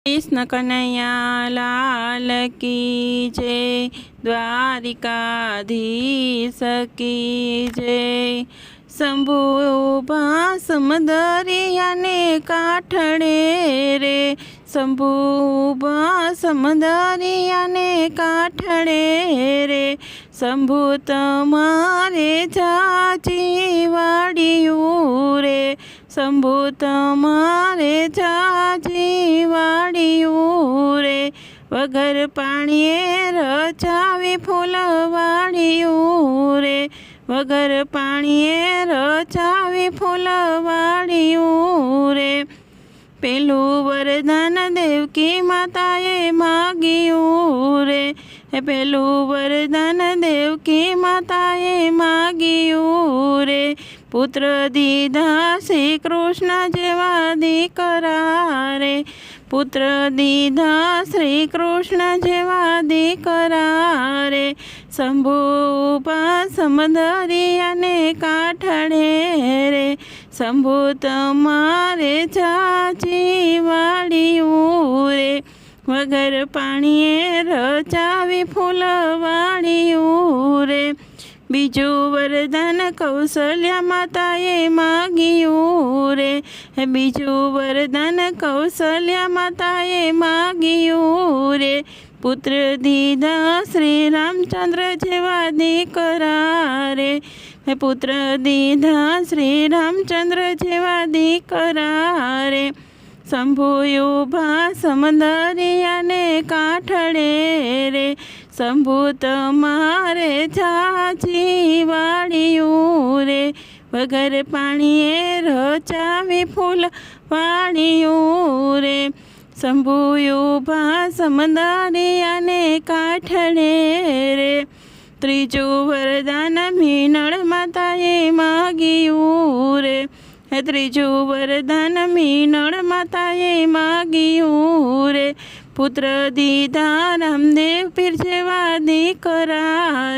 कृष्ण कन्हैया लाल की जय, द्वारिकाधीश की जय। शंभु ऊभा समदरिया ने काठड़े रे, शंभु ऊभा समदरिया ने काठड़े रे। शंभु तमारे चाची वाड़ियूं रे, शंभु तमारे चाची वाड़ियूं रे। वगर पाणीए रचावी फूलवाड़ियूं रे, वगर पाणीए रचावी फूलवाड़ियूं रे। पेलू वरदान देवकी माताए माग्યું रे, पेलू वरदान देवकी माताए माग्યું रे। पुत्र दीधा श्री कृष्ण जेवा दीकरा रे, पुत्र दीधा श्री कृष्ण जेवा दीकरा रे। शंभु ऊभा समदरिया ने काठड़े रे, शंभु तमारे चाची वाड़ियूं रे। वगर पाणीए रचावी फूलवाड़ियूं रे। बीजू वरदान कौशल्या माताए माग्યું रे, बीजू वरदान कौशल्या माताए माग्યું रे। पुत्र दीधा श्री रामचंद्र जेवा दीकरा रे, पुत्र दीधा श्री रामचंद्र जेवा दीकरा रे। शंभु ऊभा समदरिया ने काठड़े रे, शंभु तमारे चाची वाड़ियूं रे। वगर पाणीए रचावी फूलवाड़ियूं रे। शंभु ऊभा समदरिया ने काठड़े रे। त्रीजू वरदान मीनळ माताए माग्યું रे, त्रीजू वरदान मीनळ माताए माग्યું रे। पुत्र दीधा रामदेव पीर जेवा दीकरा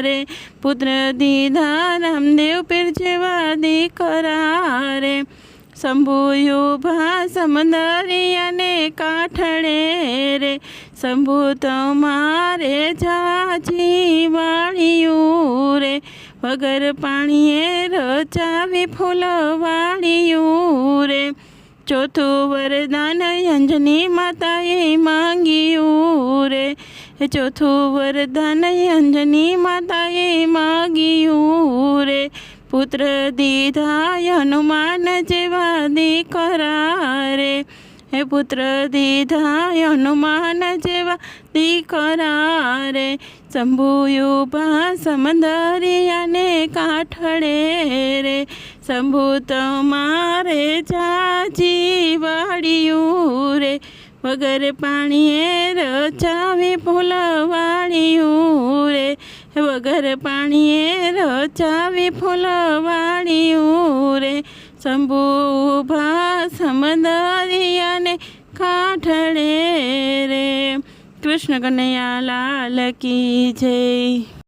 रे, पुत्र दीधा रामदेव पीर जेवा दीकरा रे। शंभु ऊभा समदरिया ने काठड़े रे, शंभु तमारे चाची वाड़ियूं रे। वगर पाणीए रचावी फूलवाड़ियूं रे। चौथू वरदान अंजनी माताए माग्યું रे, चौथू वरदान अंजनी माताए माग्યું रे। पुत्र दीधा हनुमान जेवा दीकरा रे, पुत्र दीधा हनुमान जेवा दीकरा रे। शंभु ऊभा समदरिया ने काठड़े रे, शंभु तमारे चाची वाड़ियूं रे। वगर पाणीए रचावी फूलवाड़ियूं रे, वगर पाणीए रचावी फूलवाड़ियूं रे। शंभु ऊभा समदरिया ने काठड़े रे। कृष्ण कन्हैया लाल की जय।